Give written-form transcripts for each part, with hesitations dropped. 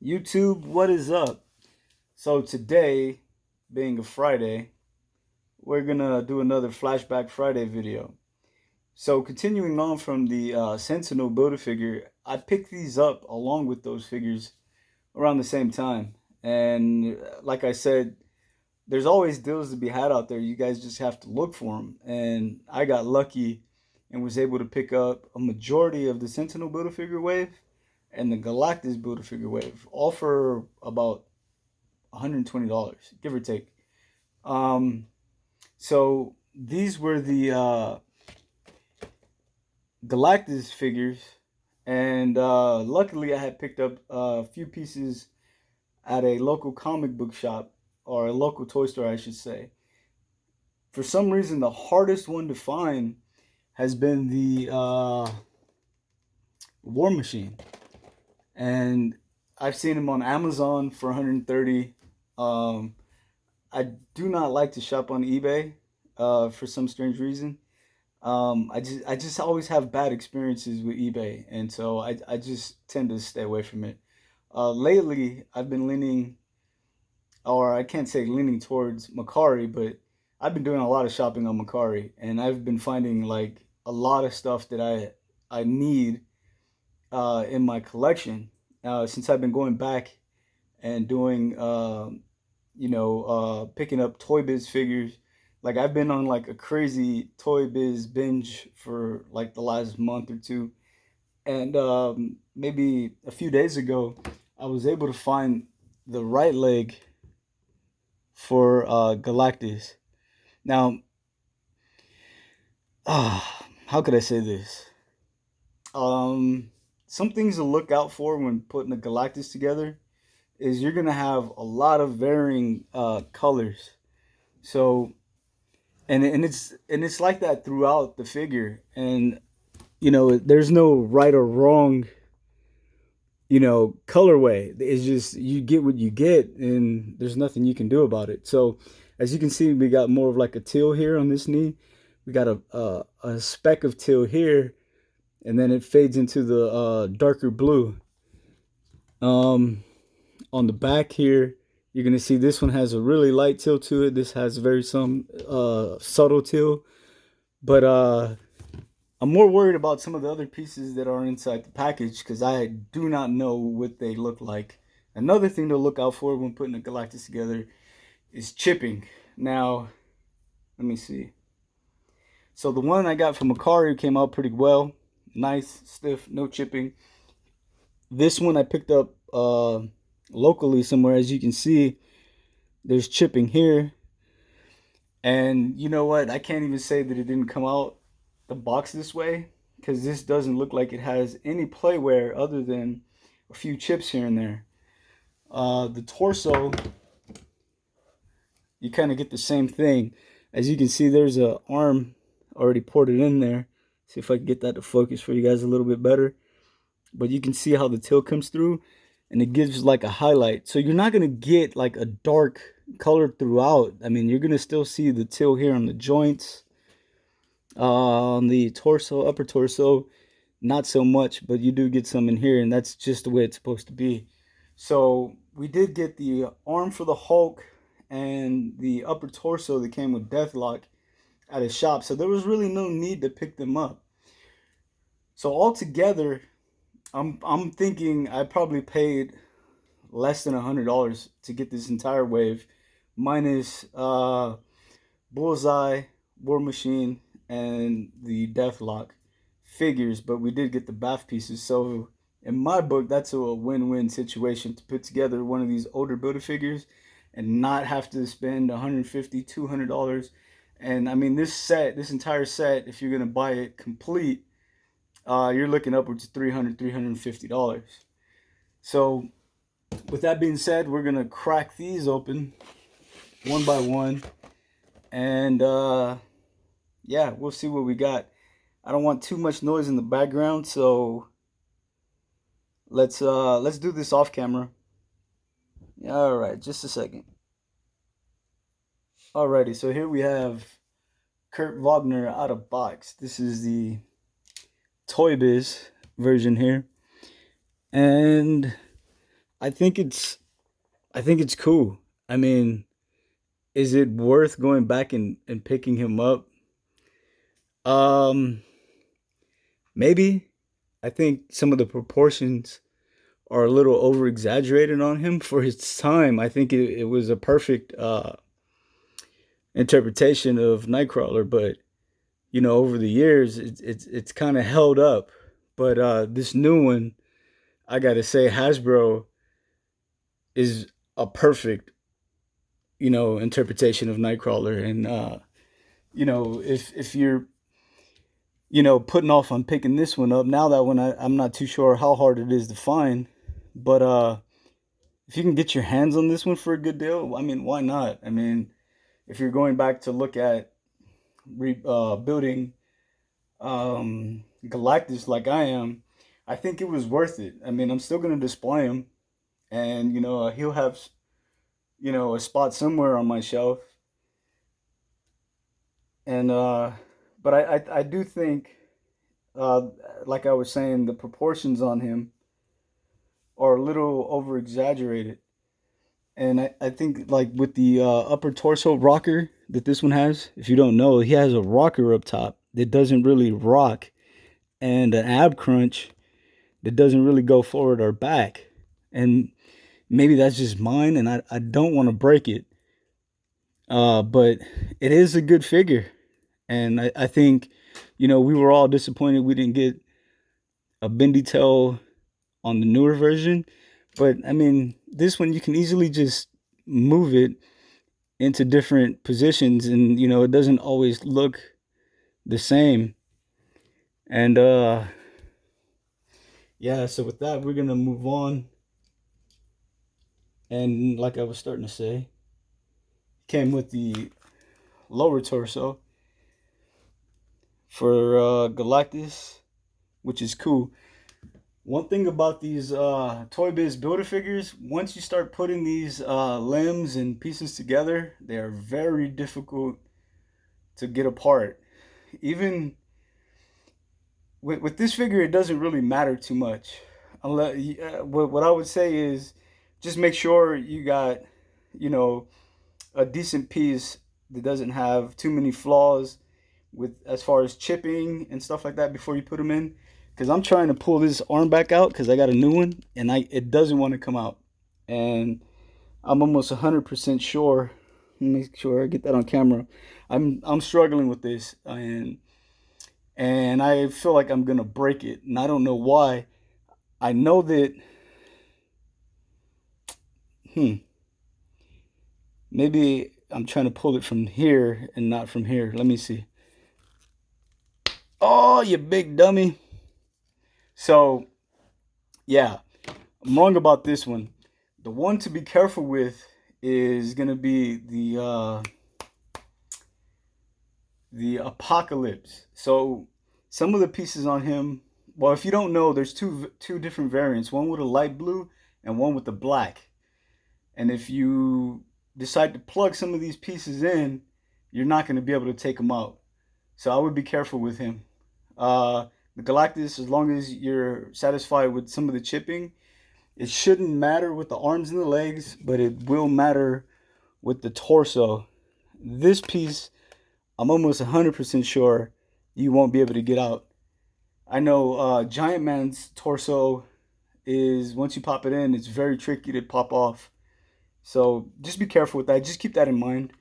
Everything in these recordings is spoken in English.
YouTube, what is up? So today, being a Friday, we're gonna do another Flashback Friday video. So continuing on from the Sentinel Build-A-Figure, I picked these up along with those figures around the same time. And like I said, there's always deals to be had out there. You guys just have to look for them. And I got lucky and was able to pick up a majority of the Sentinel Build-A-Figure wave and the Galactus Build-A-Figure wave, all for about $120, give or take. Um, so these were the Galactus figures, and luckily I had picked up a few pieces at a local comic book shop, or a local toy store, I should say. For some reason, the hardest one to find has been the War Machine, and I've seen them on Amazon for 130. I do not like to shop on eBay for some strange reason. I just always have bad experiences with eBay, and so I just tend to stay away from it. Lately, I've been leaning, or I can't say leaning towards Macari, but I've been doing a lot of shopping on Macari, and I've been finding like a lot of stuff that I need in my collection since I've been going back and doing picking up Toy Biz figures. Like I've been on like a crazy Toy Biz binge for like the last month or two, and maybe a few days ago, I was able to find the right leg for Galactus. Now, how could I say this? Some things to look out for when putting a Galactus together is you're gonna have a lot of varying colors. So and it's like that throughout the figure, and there's no right or wrong colorway. It's just you get what you get, and there's nothing you can do about it. So as you can see, we got more of like a teal here on this knee. We got a speck of teal here, and then it fades into the darker blue. On the back here, you're gonna see this one has a really light teal to it. This has very some subtle teal, but I'm more worried about some of the other pieces that are inside the package because I do not know what they look like. Another thing to look out for when putting a Galactus together is chipping. Now, let me see. So the one I got from Macari came out pretty well. Nice, stiff, no chipping. This one I picked up locally somewhere. As you can see, there's chipping here. And you know what? I can't even say that it didn't come out the box this way, because this doesn't look like it has any playwear other than a few chips here and there. The torso, you kind of get the same thing. As you can see, there's a arm already ported in there. See if I can get that to focus for you guys a little bit better. But you can see how the tail comes through, and it gives like a highlight. So you're not going to get like a dark color throughout. I mean, you're going to still see the tail here on the joints, on the torso, upper torso, not so much, but you do get some in here, and that's just the way it's supposed to be. So we did get the arm for the Hulk and the upper torso that came with Deathlock at a shop, so there was really no need to pick them up. So altogether, I'm thinking I probably paid less than $100 to get this entire wave, minus Bullseye, War Machine, and the Deathlock figures. But we did get the bath pieces, so in my book, that's a win-win situation to put together one of these older Build-A-Figures and not have to spend $150, $200. And I mean, this entire set, if you're gonna buy it complete, you're looking upwards of $300, $350. So with that being said, we're gonna crack these open one by one, and yeah, we'll see what we got. I don't want too much noise in the background, so let's do this off camera. All right, just a second. Alrighty, so here we have Kurt Wagner out of box. This is the Toy Biz version here, and I think it's cool. I mean, is it worth going back and picking him up? Um, maybe. I think some of the proportions are a little over exaggerated on him for his time. I think it was a perfect interpretation of Nightcrawler, but over the years, it's kind of held up. But this new one, I gotta say, Hasbro is a perfect interpretation of Nightcrawler, and if you're putting off on picking this one up, now that one I'm not too sure how hard it is to find, but if you can get your hands on this one for a good deal, I mean, why not? I mean, if you're going back to look at building Galactus like I am, I think it was worth it. I mean, I'm still gonna display him, and he'll have a spot somewhere on my shelf, and but I do think, uh, like I was saying, the proportions on him are a little over exaggerated. And I think, like, with the upper torso rocker that this one has, if you don't know, he has a rocker up top that doesn't really rock, and an ab crunch that doesn't really go forward or back. And maybe that's just mine, and I don't want to break it. But it is a good figure. And I think, we were all disappointed we didn't get a bendy tail on the newer version. But I mean, this one you can easily just move it into different positions, and it doesn't always look the same. And yeah, so with that, we're gonna move on. And like I was starting to say, came with the lower torso for Galactus, which is cool. One thing about these Toy Biz Builder figures, once you start putting these limbs and pieces together, they are very difficult to get apart. Even with this figure, it doesn't really matter too much. Unless, what I would say is just make sure you got, you know, a decent piece that doesn't have too many flaws with as far as chipping and stuff like that before you put them in. Because I'm trying to pull this arm back out because I got a new one and it doesn't want to come out. And I'm almost 100% sure. Make sure I get that on camera. I'm struggling with this, and I feel like I'm gonna break it, and I don't know why. I know that. Maybe I'm trying to pull it from here and not from here. Let me see. Oh, you big dummy. So, yeah, I'm wrong about this one. The one to be careful with is gonna be the Apocalypse. So, some of the pieces on him. Well, if you don't know, there's two different variants. One with a light blue and one with the black. And if you decide to plug some of these pieces in, you're not going to be able to take them out. So I would be careful with him. The Galactus, as long as you're satisfied with some of the chipping, it shouldn't matter with the arms and the legs, but it will matter with the torso. This piece, I'm almost 100% sure you won't be able to get out. I know Giant Man's torso is, once you pop it in, it's very tricky to pop off. So just be careful with that. Just keep that in mind.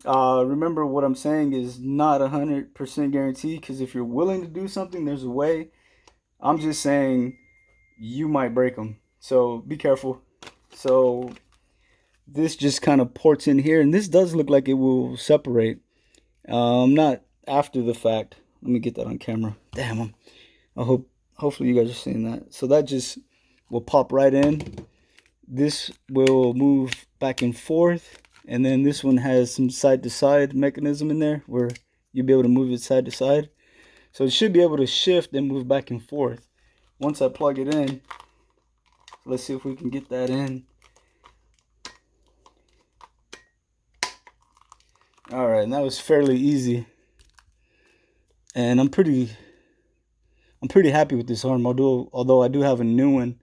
Remember, what I'm saying is not 100% guarantee, because if you're willing to do something, there's a way. I'm just saying you might break them. So be careful. So this just kind of ports in here, and this does look like it will separate. Not after the fact. Let me get that on camera. Damn, hopefully you guys are seeing that. So that just will pop right in. This will move back and forth, and then this one has some side to side mechanism in there where you'll be able to move it side to side. So it should be able to shift and move back and forth. Once I plug it in, let's see if we can get that in. All right, and that was fairly easy. And I'm pretty happy with this arm, although I do have a new one.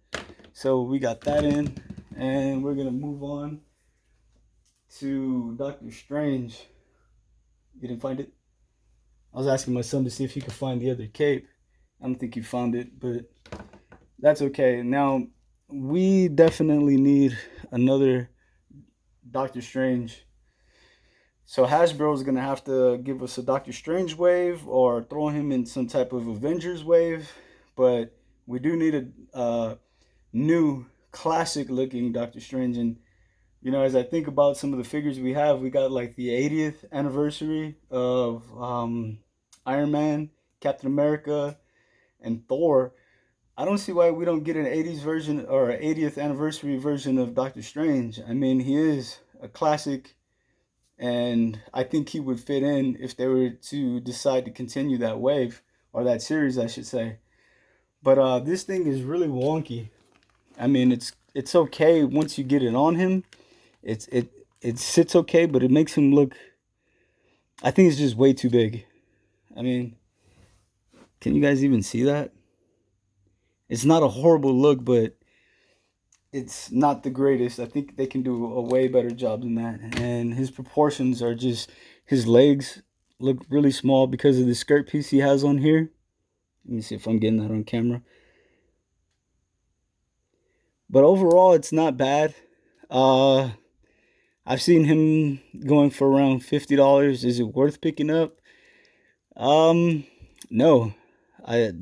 So we got that in. and we're gonna move on to Doctor Strange. You didn't find it? I was asking my son to see if he could find the other cape. I don't think he found it, but that's okay. Now, we definitely need another Doctor Strange. So Hasbro is gonna have to give us a Doctor Strange wave or throw him in some type of Avengers wave, but we do need a new classic looking Doctor Strange. And you know, as I think about some of the figures we have, we got like the 80th anniversary of Iron Man, Captain America, and Thor. I don't see why we don't get an 80s version or an 80th anniversary version of Doctor Strange. I mean, he is a classic, and I think he would fit in if they were to decide to continue that wave or that series, I should say. But this thing is really wonky. I mean, it's okay once you get it on him. It sits okay, but it makes him look. I think it's just way too big. I mean, can you guys even see that? It's not a horrible look, but it's not the greatest. I think they can do a way better job than that. And his proportions are just, his legs look really small because of the skirt piece he has on here. Let me see if I'm getting that on camera. But overall, it's not bad. Uh, I've seen him going for around $50. Is it worth picking up? No. I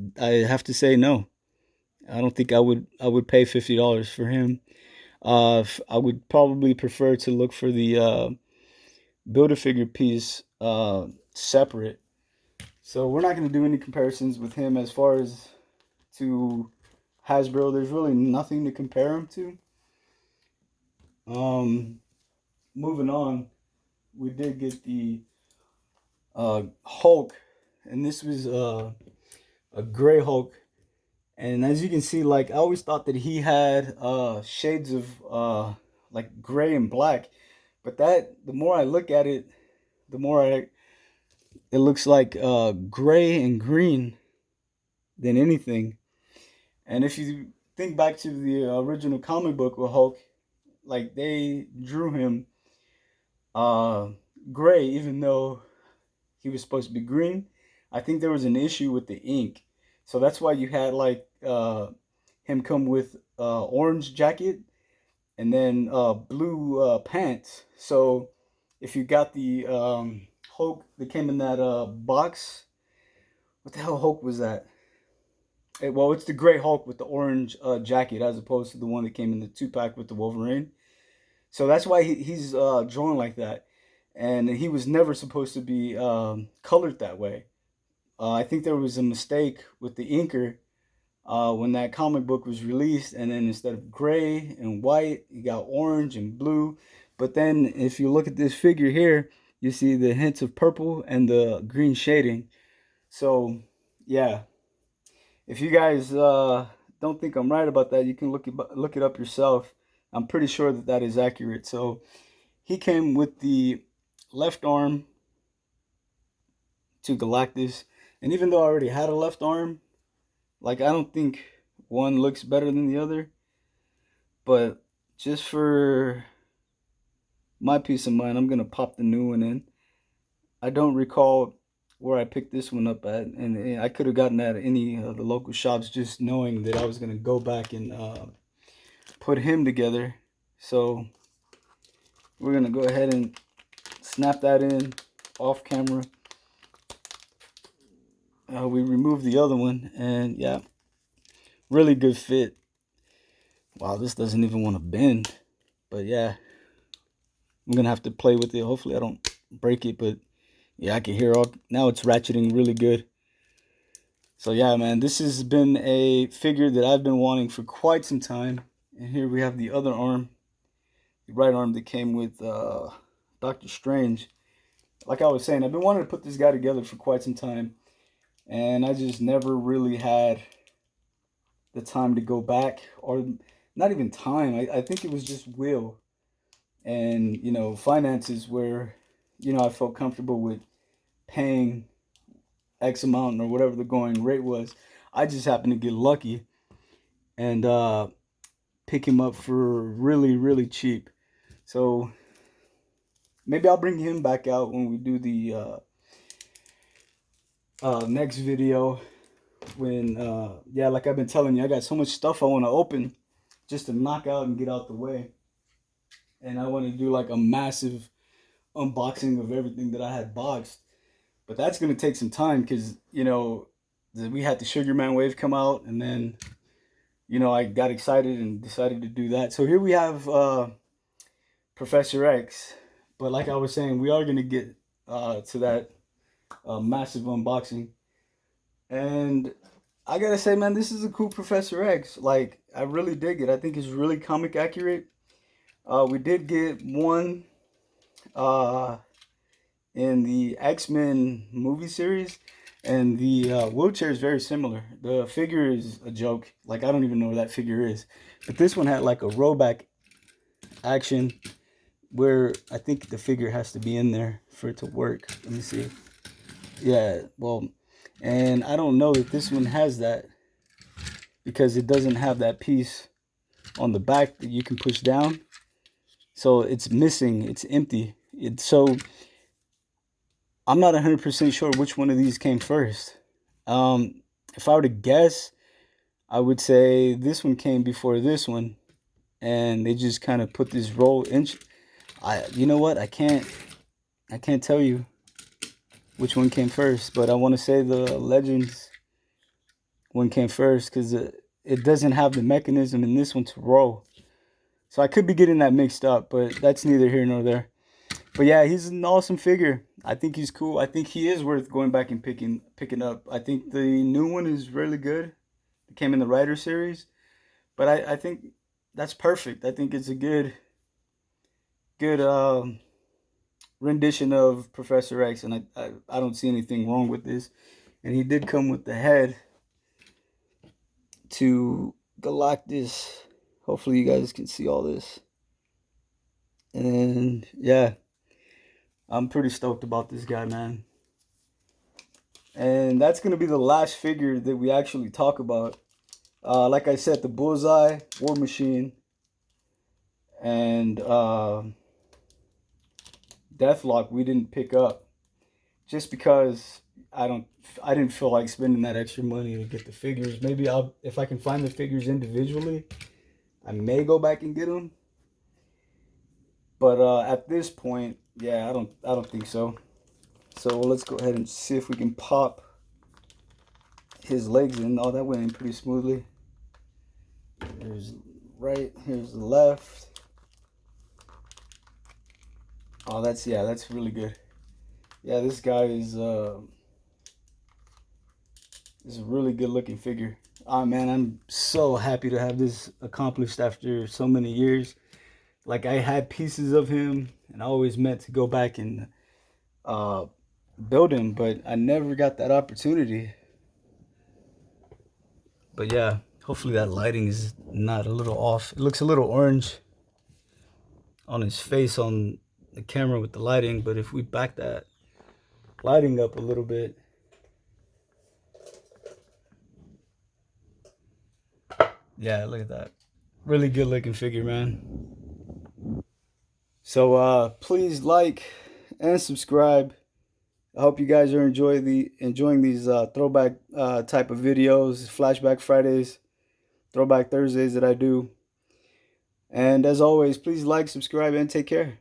have to say no. I don't think I would pay $50 for him. I would probably prefer to look for the Build-A-Figure piece separate. So we're not going to do any comparisons with him as far as to Hasbro. There's really nothing to compare him to. Moving on, we did get the Hulk, and this was a gray Hulk. And as you can see, like I always thought that he had shades of like gray and black, but that the more I look at it, the more it looks like gray and green than anything. And if you think back to the original comic book with Hulk, like they drew him uh, gray, even though he was supposed to be green. I think there was an issue with the ink, so that's why you had like him come with orange jacket and then blue pants. So if you got the Hulk that came in that box, what the hell Hulk was that? Well, it's the gray Hulk with the orange jacket as opposed to the one that came in the 2-pack with the Wolverine. So that's why he's drawn like that. And he was never supposed to be colored that way. I think there was a mistake with the inker when that comic book was released, and then instead of gray and white, you got orange and blue. But then if you look at this figure here, you see the hints of purple and the green shading. So yeah, if you guys don't think I'm right about that, you can look it up yourself. I'm pretty sure that that is accurate. So he came with the left arm to Galactus, and even though I already had a left arm, like I don't think one looks better than the other. But just for my peace of mind, I'm gonna pop the new one in. I don't recall where I picked this one up at, and I could have gotten that at any of the local shops, just knowing that I was gonna go back and put him together. So we're gonna go ahead and snap that in off camera. We removed the other one, and yeah, really good fit. Wow, this doesn't even want to bend, but yeah, I'm gonna have to play with it. Hopefully I don't break it, but yeah, I can hear all now it's ratcheting really good. So yeah, man, this has been a figure that I've been wanting for quite some time. And here we have the other arm, the right arm that came with Doctor Strange. Like I was saying, I've been wanting to put this guy together for quite some time, and I just never really had the time to go back, or not even time. I think it was just will and finances where I felt comfortable with paying X amount or whatever the going rate was. I just happened to get lucky, and pick him up for really, really cheap. So maybe I'll bring him back out when we do the next video. When yeah, like I've been telling you, I got so much stuff I want to open just to knock out and get out the way. And I want to do like a massive unboxing of everything that I had boxed. But that's going to take some time because, you know, we had the Sugar Man wave come out, and then, you know, I got excited and decided to do that. So here we have Professor X. But like I was saying, we are going to get to that massive unboxing. And I gotta say, man, this is a cool Professor X. Like, I really dig it. I think it's really comic accurate. We did get one in the X-Men movie series, and the wheelchair is very similar. The figure is a joke. Like, I don't even know where that figure is. But this one had like a rollback action where I think the figure has to be in there for it to work. Let me see. Yeah, well, and I don't know that this one has that because it doesn't have that piece on the back that you can push down. So it's missing, it's empty. So I'm not 100% sure which one of these came first. If I were to guess, I would say this one came before this one, and they just kind of put this roll in. You know what? I can't tell you which one came first, but I want to say the Legends one came first because it doesn't have the mechanism in this one to roll. So I could be getting that mixed up, but that's neither here nor there. But yeah, he's an awesome figure. I think he's cool. I think he is worth going back and picking up. I think the new one is really good. It came in the Rider series, but I think that's perfect. I think it's a good rendition of Professor X, and I don't see anything wrong with this. And he did come with the head to Galactus. Hopefully you guys can see all this. And yeah, I'm pretty stoked about this guy, man. And that's going to be the last figure that we actually talk about. Like I said, the Bullseye, War Machine, and Deathlock we didn't pick up just because I didn't feel like spending that extra money to get the figures. Maybe if I can find the figures individually, I may go back and get them. But at this point, yeah, I don't think so. So let's go ahead and see if we can pop his legs in. Oh, that went in pretty smoothly. Here's right, here's the left. Oh, that's really good. Yeah, this guy is a really good looking figure. Oh man, I'm so happy to have this accomplished after so many years. Like, I had pieces of him and I always meant to go back and build him, but I never got that opportunity. But yeah, hopefully that lighting is not a little off. It looks a little orange on his face on the camera with the lighting, but if we back that lighting up a little bit, yeah, look at that. Really good looking figure, man. So please like and subscribe. I hope you guys are enjoying these throwback type of videos, Flashback Fridays, Throwback Thursdays that I do. And as always, please like, subscribe, and take care.